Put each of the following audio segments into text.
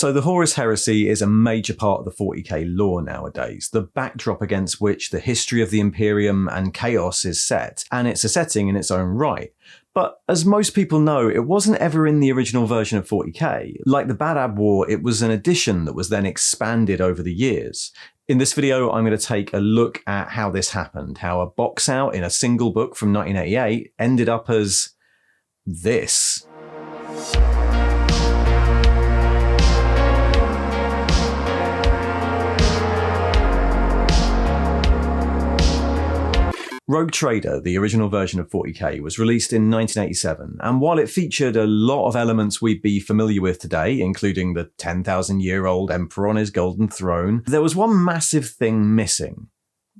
So the Horus Heresy is a major part of the 40k lore nowadays, the backdrop against which the history of the Imperium and Chaos is set, and it's a setting in its own right. But as most people know, it wasn't ever in the original version of 40k. Like the Badab War, it was an addition that was then expanded over the years. In this video, I'm going to take a look at how this happened, how a box out in a single book from 1988 ended up as this. Rogue Trader, the original version of 40k, was released in 1987, and while it featured a lot of elements we'd be familiar with today, including the 10,000-year-old Emperor on his golden throne, there was one massive thing missing: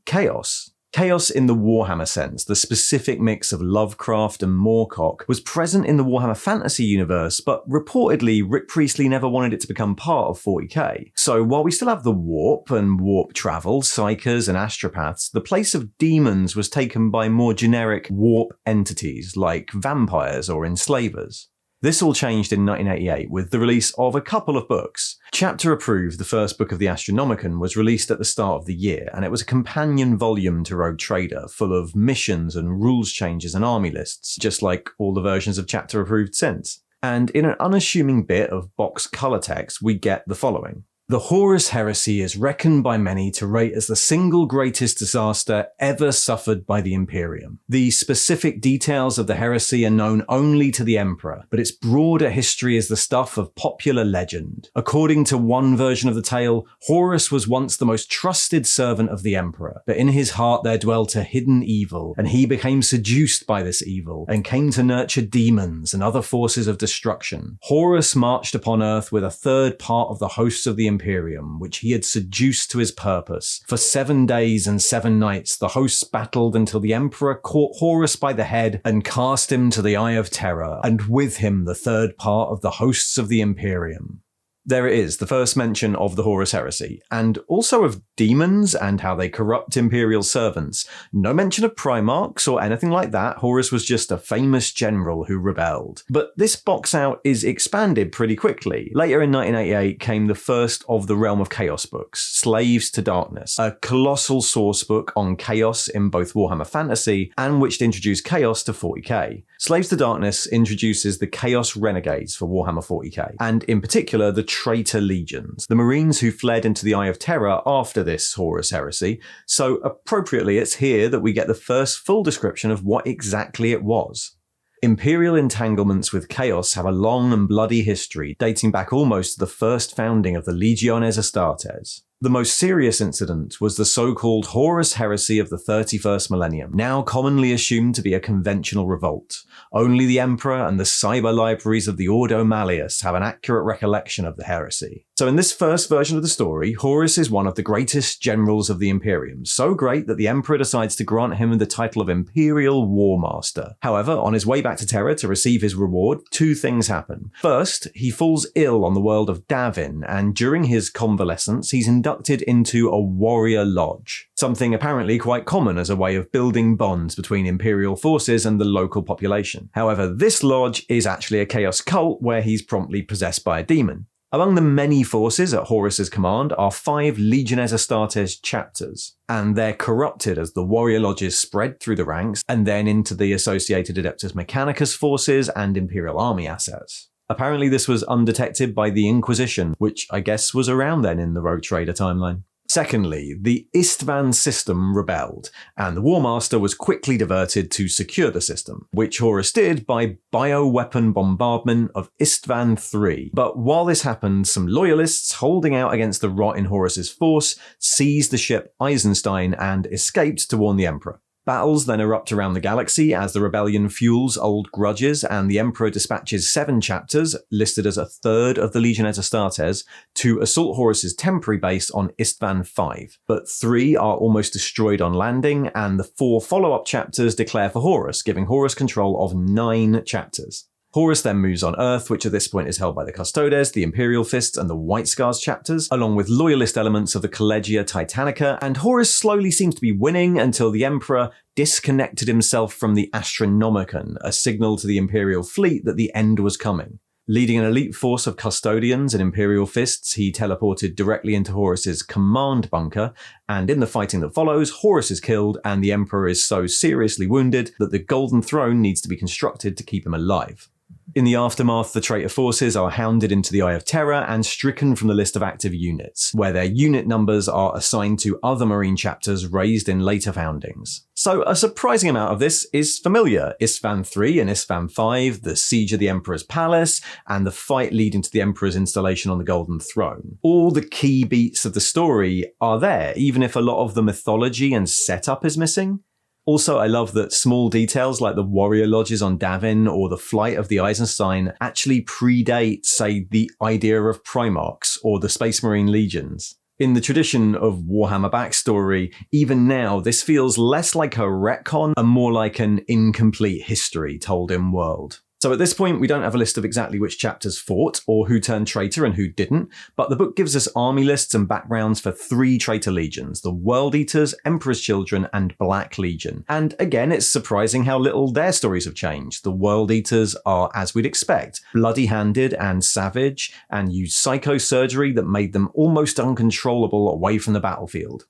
chaos. Chaos in the Warhammer sense, the specific mix of Lovecraft and Moorcock, was present in the Warhammer Fantasy universe, but reportedly Rick Priestley never wanted it to become part of 40k. So while we still have the warp and warp travel, psychers and astropaths, the place of demons was taken by more generic warp entities like vampires or enslavers. This all changed in 1988 with the release of a couple of books. Chapter Approved, the first book of the Astronomicon, was released at the start of the year, and it was a companion volume to Rogue Trader, full of missions and rules changes and army lists, just like all the versions of Chapter Approved since. And in an unassuming bit of box color text, we get the following. The Horus Heresy is reckoned by many to rate as the single greatest disaster ever suffered by the Imperium. The specific details of the heresy are known only to the Emperor, but its broader history is the stuff of popular legend. According to one version of the tale, Horus was once the most trusted servant of the Emperor, but in his heart there dwelt a hidden evil, and he became seduced by this evil, and came to nurture demons and other forces of destruction. Horus marched upon Earth with a third part of the hosts of the Imperium, which he had seduced to his purpose. For 7 days and 7 nights, the hosts battled until the Emperor caught Horus by the head and cast him to the Eye of Terror, and with him the third part of the hosts of the Imperium. There it is, the first mention of the Horus Heresy, and also of demons and how they corrupt Imperial servants. No mention of Primarchs or anything like that. Horus was just a famous general who rebelled. But this box out is expanded pretty quickly. Later in 1988 came the first of the Realm of Chaos books, Slaves to Darkness, a colossal source book on chaos in both Warhammer Fantasy and which introduced chaos to 40k. Slaves to Darkness introduces the Chaos Renegades for Warhammer 40k, and in particular the Traitor Legions, the Marines who fled into the Eye of Terror after this Horus Heresy, so appropriately it's here that we get the first full description of what exactly it was. Imperial entanglements with chaos have a long and bloody history, dating back almost to the first founding of the Legiones Astartes. The most serious incident was the so-called Horus Heresy of the 31st millennium, now commonly assumed to be a conventional revolt. Only the Emperor and the cyber libraries of the Ordo Malleus have an accurate recollection of the heresy. So in this first version of the story, Horus is one of the greatest generals of the Imperium, so great that the Emperor decides to grant him the title of Imperial War Master. However, on his way back to Terra to receive his reward, 2 things happen. First, he falls ill on the world of Davin, and during his convalescence, he's inducted into a warrior lodge, something apparently quite common as a way of building bonds between Imperial forces and the local population. However, this lodge is actually a chaos cult where he's promptly possessed by a demon. Among the many forces at Horus's command are 5 Legiones Astartes chapters, and they're corrupted as the warrior lodges spread through the ranks and then into the associated Adeptus Mechanicus forces and Imperial army assets. Apparently this was undetected by the Inquisition, which I guess was around then in the Rogue Trader timeline. Secondly, the Istvan system rebelled, and the War Master was quickly diverted to secure the system, which Horus did by bioweapon bombardment of Istvan III. But while this happened, some loyalists holding out against the rot in Horus's force seized the ship Eisenstein and escaped to warn the Emperor. Battles then erupt around the galaxy as the rebellion fuels old grudges, and the Emperor dispatches 7 chapters, listed as a third of the Legiones Astartes, to assault Horus's temporary base on Istvan V. But 3 are almost destroyed on landing, and the 4 follow-up chapters declare for Horus, giving Horus control of 9 chapters. Horus then moves on Earth, which at this point is held by the Custodes, the Imperial Fists, and the White Scars chapters, along with loyalist elements of the Collegia Titanica, and Horus slowly seems to be winning until the Emperor disconnected himself from the Astronomicon, a signal to the Imperial fleet that the end was coming. Leading an elite force of custodians and Imperial fists, he teleported directly into Horus's command bunker, and in the fighting that follows, Horus is killed and the Emperor is so seriously wounded that the Golden Throne needs to be constructed to keep him alive. In the aftermath, the traitor forces are hounded into the Eye of Terror and stricken from the list of active units, where their unit numbers are assigned to other Marine chapters raised in later foundings. So a surprising amount of this is familiar. Isstvan III and Isstvan V, the siege of the Emperor's palace, and the fight leading to the Emperor's installation on the Golden Throne. All the key beats of the story are there, even if a lot of the mythology and setup is missing. Also, I love that small details like the warrior lodges on Davin or the flight of the Eisenstein actually predate, say, the idea of Primarchs or the Space Marine legions. In the tradition of Warhammer backstory, even now, this feels less like a retcon and more like an incomplete history told in world. So at this point, we don't have a list of exactly which chapters fought or who turned traitor and who didn't, but the book gives us army lists and backgrounds for 3 traitor legions, the World Eaters, Emperor's Children, and Black Legion. And again, it's surprising how little their stories have changed. The World Eaters are, as we'd expect, bloody-handed and savage, and use psychosurgery that made them almost uncontrollable away from the battlefield.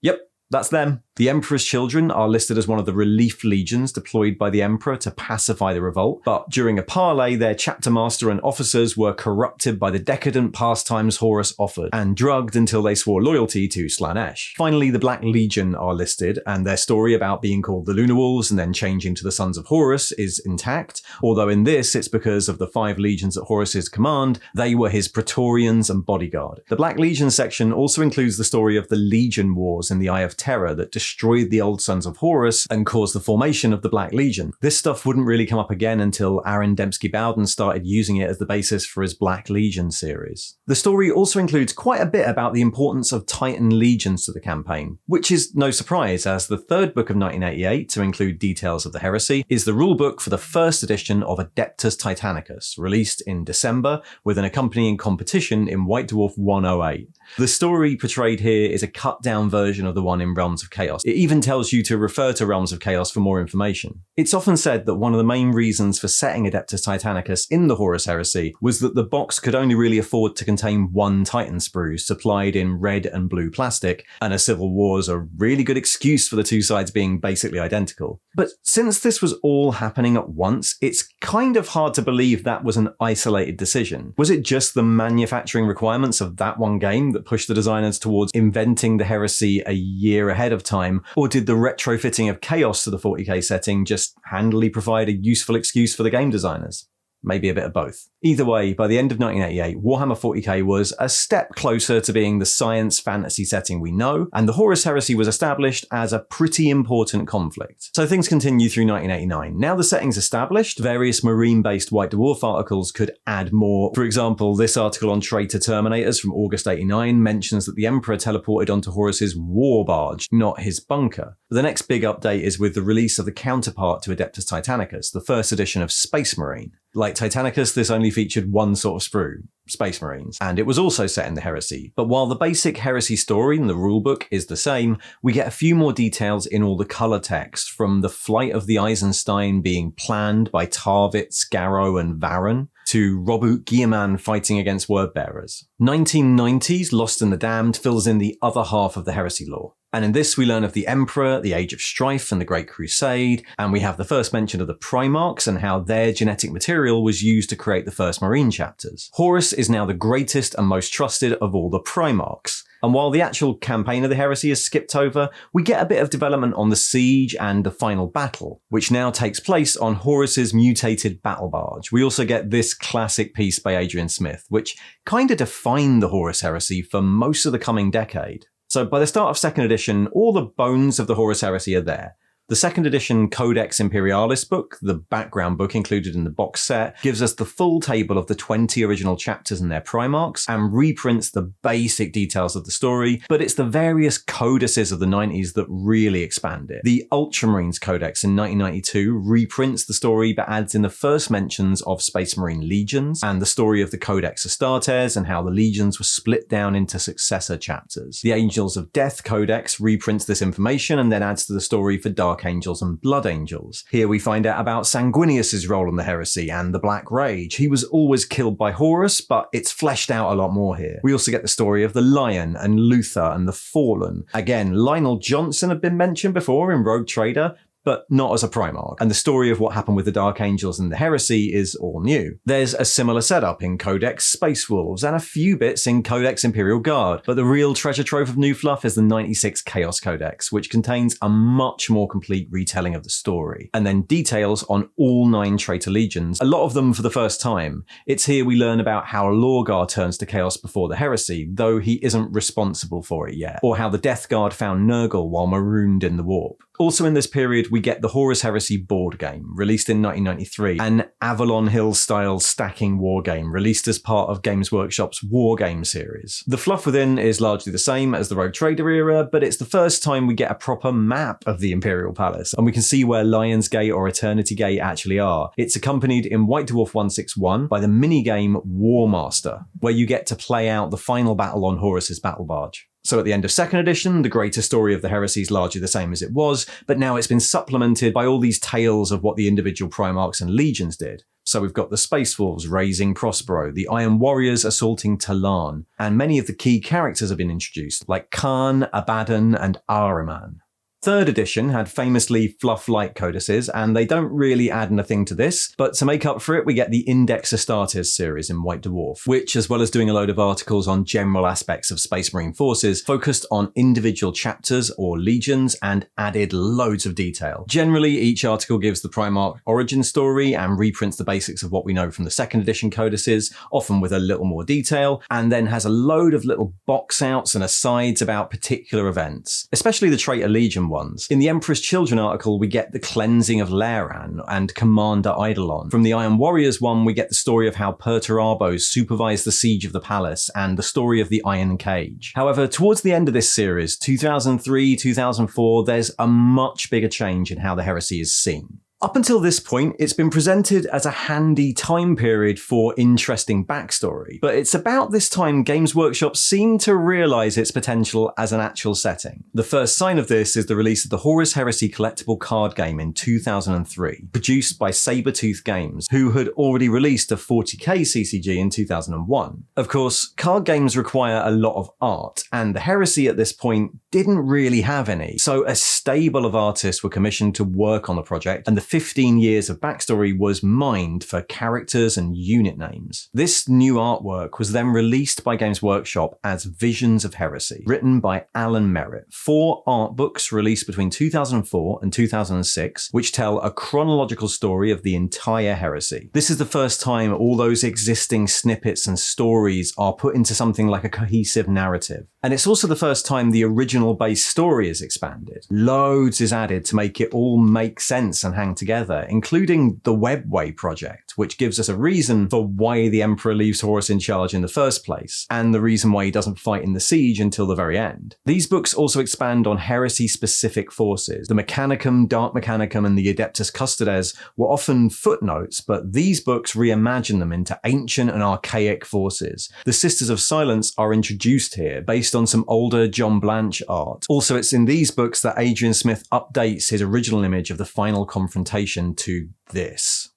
Yep, that's them. The Emperor's Children are listed as one of the relief legions deployed by the Emperor to pacify the revolt, but during a parley, their chapter master and officers were corrupted by the decadent pastimes Horus offered and drugged until they swore loyalty to Slaanesh. Finally, the Black Legion are listed, and their story about being called the Lunar Wolves and then changing to the Sons of Horus is intact, although in this it's because of the 5 legions at Horus's command, they were his Praetorians and bodyguard. The Black Legion section also includes the story of the Legion Wars in the Eye of Terror that destroyed the old Sons of Horus and caused the formation of the Black Legion. This stuff wouldn't really come up again until Aaron Dembski Bowden started using it as the basis for his Black Legion series. The story also includes quite a bit about the importance of Titan legions to the campaign, which is no surprise as the 3rd book of 1988, to include details of the heresy, is the rulebook for the 1st edition of Adeptus Titanicus, released in December with an accompanying competition in White Dwarf 108. The story portrayed here is a cut-down version of the one in Realms of Chaos. It even tells you to refer to Realms of Chaos for more information. It's often said that one of the main reasons for setting Adeptus Titanicus in the Horus Heresy was that the box could only really afford to contain 1 Titan sprue supplied in red and blue plastic, and a civil war is a really good excuse for the 2 sides being basically identical. But since this was all happening at once, it's kind of hard to believe that was an isolated decision. Was it just the manufacturing requirements of that one game that pushed the designers towards inventing the heresy a year ahead of time, or did the retrofitting of Chaos to the 40k setting just handily provide a useful excuse for the game designers? Maybe a bit of both. Either way, by the end of 1988, Warhammer 40k was a step closer to being the science fantasy setting we know, and the Horus Heresy was established as a pretty important conflict. So things continue through 1989. Now the setting's established, various Marine-based White Dwarf articles could add more. For example, this article on traitor Terminators from August 89 mentions that the Emperor teleported onto Horus's war barge, not his bunker. The next big update is with the release of the counterpart to Adeptus Titanicus, the 1st edition of Space Marine. Like Titanicus, this only featured 1 sort of sprue, Space Marines, and it was also set in the Heresy. But while the basic Heresy story in the rulebook is the same, we get a few more details in all the colour text, from the flight of the Eisenstein being planned by Tarvitz, Garrow and Varen, to Robert Guilliman fighting against Wordbearers. 1990s Lost in the Damned fills in the other half of the Heresy lore. And in this we learn of the Emperor, the Age of Strife and the Great Crusade, and we have the first mention of the Primarchs and how their genetic material was used to create the first Marine chapters. Horus is now the greatest and most trusted of all the Primarchs. And while the actual campaign of the Heresy is skipped over, we get a bit of development on the siege and the final battle, which now takes place on Horus's mutated battle barge. We also get this classic piece by Adrian Smith, which kind of defined the Horus Heresy for most of the coming decade. So by the start of 2nd edition, all the bones of the Horus Heresy are there. The 2nd edition Codex Imperialis book, the background book included in the box set, gives us the full table of the 20 original chapters and their Primarchs, and reprints the basic details of the story, but it's the various codices of the 90s that really expand it. The Ultramarines Codex in 1992 reprints the story but adds in the first mentions of Space Marine legions, and the story of the Codex Astartes and how the legions were split down into successor chapters. The Angels of Death Codex reprints this information and then adds to the story for Dark Dark Angels and Blood Angels. Here we find out about Sanguinius's role in the heresy and the Black Rage. He was always killed by Horus, but it's fleshed out a lot more here. We also get the story of the Lion and Luther and the Fallen. Again, Lionel Johnson had been mentioned before in Rogue Trader, but not as a Primarch. And the story of what happened with the Dark Angels and the Heresy is all new. There's a similar setup in Codex Space Wolves and a few bits in Codex Imperial Guard, but the real treasure trove of new fluff is the 96 Chaos Codex, which contains a much more complete retelling of the story, and then details on all 9 traitor legions, a lot of them for the first time. It's here we learn about how Lorgar turns to Chaos before the Heresy, though he isn't responsible for it yet, or how the Death Guard found Nurgle while marooned in the warp. Also in this period, we get the Horus Heresy board game, released in 1993, an Avalon Hill-style stacking wargame, released as part of Games Workshop's Wargame series. The fluff within is largely the same as the Rogue Trader era, but it's the first time we get a proper map of the Imperial Palace, and we can see where Lion's Gate or Eternity Gate actually are. It's accompanied in White Dwarf 161 by the minigame Warmaster, where you get to play out the final battle on Horus's battle barge. So at the end of 2nd edition, the greater story of the heresy is largely the same as it was, but now it's been supplemented by all these tales of what the individual Primarchs and Legions did. So we've got the Space Wolves raising Prospero, the Iron Warriors assaulting Talan, and many of the key characters have been introduced, like Khan, Abaddon, and Ahriman. 3rd edition had famously fluff-like codices, and they don't really add anything to this, but to make up for it, we get the Index Astartes series in White Dwarf, which, as well as doing a load of articles on general aspects of Space Marine forces, focused on individual chapters or legions and added loads of detail. Generally, each article gives the Primarch origin story and reprints the basics of what we know from the 2nd edition codices, often with a little more detail, and then has a load of little box outs and asides about particular events, especially the Traitor Legion ones. In the Emperor's Children article, we get the cleansing of Lairan and Commander Eidolon. From the Iron Warriors one, we get the story of how Perturabos supervised the siege of the palace and the story of the Iron Cage. However, towards the end of this series, 2003, 2004, there's a much bigger change in how the heresy is seen. Up until this point, it's been presented as a handy time period for interesting backstory, but it's about this time Games Workshop seemed to realise its potential as an actual setting. The first sign of this is the release of the Horus Heresy collectible card game in 2003, produced by Sabertooth Games, who had already released a 40k CCG in 2001. Of course, card games require a lot of art, and the Heresy at this point didn't really have any, so a stable of artists were commissioned to work on the project, and the 15 years of backstory was mined for characters and unit names. This new artwork was then released by Games Workshop as Visions of Heresy, written by Alan Merritt. 4 art books released between 2004 and 2006, which tell a chronological story of the entire heresy. This is the first time all those existing snippets and stories are put into something like a cohesive narrative. And it's also the first time the original base story is expanded. Loads is added to make it all make sense and hang together, including the Webway project, which gives us a reason for why the Emperor leaves Horus in charge in the first place, and the reason why he doesn't fight in the siege until the very end. These books also expand on heresy-specific forces. The Mechanicum, Dark Mechanicum, and the Adeptus Custodes were often footnotes, but these books reimagine them into ancient and archaic forces. The Sisters of Silence are introduced here, based on some older John Blanche art. Also, it's in these books that Adrian Smith updates his original image of the final confrontation to this.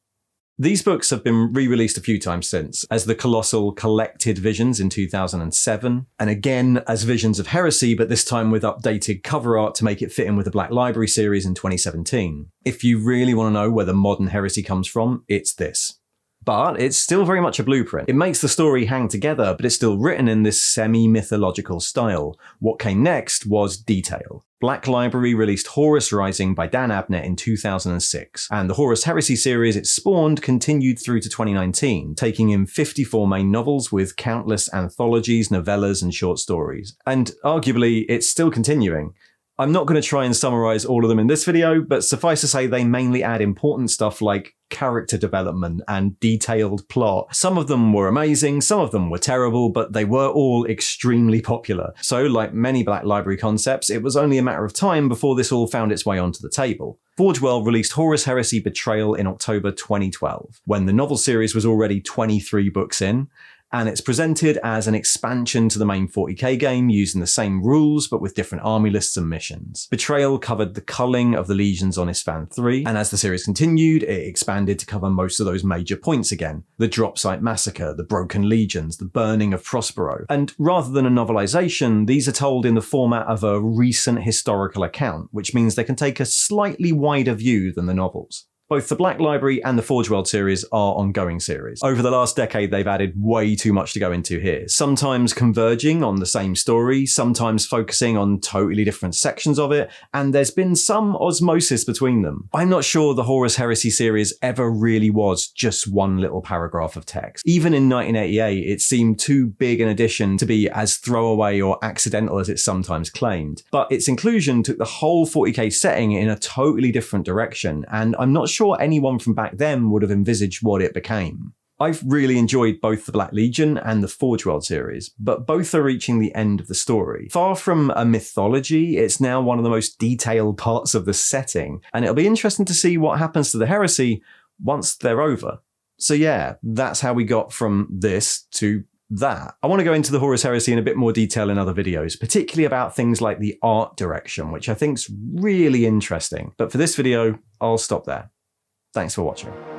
These books have been re-released a few times since, as the colossal Collected Visions in 2007, and again as Visions of Heresy, but this time with updated cover art to make it fit in with the Black Library series in 2017. If you really want to know where the modern heresy comes from, it's this. But it's still very much a blueprint. It makes the story hang together, but it's still written in this semi-mythological style. What came next was detail. Black Library released Horus Rising by Dan Abnett in 2006, and the Horus Heresy series it spawned continued through to 2019, taking in 54 main novels with countless anthologies, novellas, and short stories. And arguably, it's still continuing. I'm not going to try and summarize all of them in this video, but suffice to say they mainly add important stuff like character development and detailed plot. Some of them were amazing, some of them were terrible, but they were all extremely popular. So, like many Black Library concepts, it was only a matter of time before this all found its way onto the table. Forge World released Horus Heresy Betrayal in October 2012, when the novel series was already 23 books in, and it's presented as an expansion to the main 40k game using the same rules but with different army lists and missions. Betrayal covered the culling of the legions on Isstvan 3, and as the series continued, it expanded to cover most of those major points again. The Dropsite Massacre, the Broken Legions, the burning of Prospero. And rather than a novelization, these are told in the format of a recent historical account, which means they can take a slightly wider view than the novels. Both the Black Library and the Forge World series are ongoing series. Over the last decade, they've added way too much to go into here, sometimes converging on the same story, sometimes focusing on totally different sections of it, and there's been some osmosis between them. I'm not sure the Horus Heresy series ever really was just one little paragraph of text. Even in 1988, it seemed too big an addition to be as throwaway or accidental as it's sometimes claimed. But its inclusion took the whole 40k setting in a totally different direction, and I'm not sure anyone from back then would have envisaged what it became. I've really enjoyed both the Black Legion and the Forge World series, but both are reaching the end of the story. Far from a mythology, it's now one of the most detailed parts of the setting, and it'll be interesting to see what happens to the Heresy once they're over. So yeah, that's how we got from this to that. I want to go into the Horus Heresy in a bit more detail in other videos, particularly about things like the art direction, which I think's really interesting. But for this video, I'll stop there. Thanks for watching.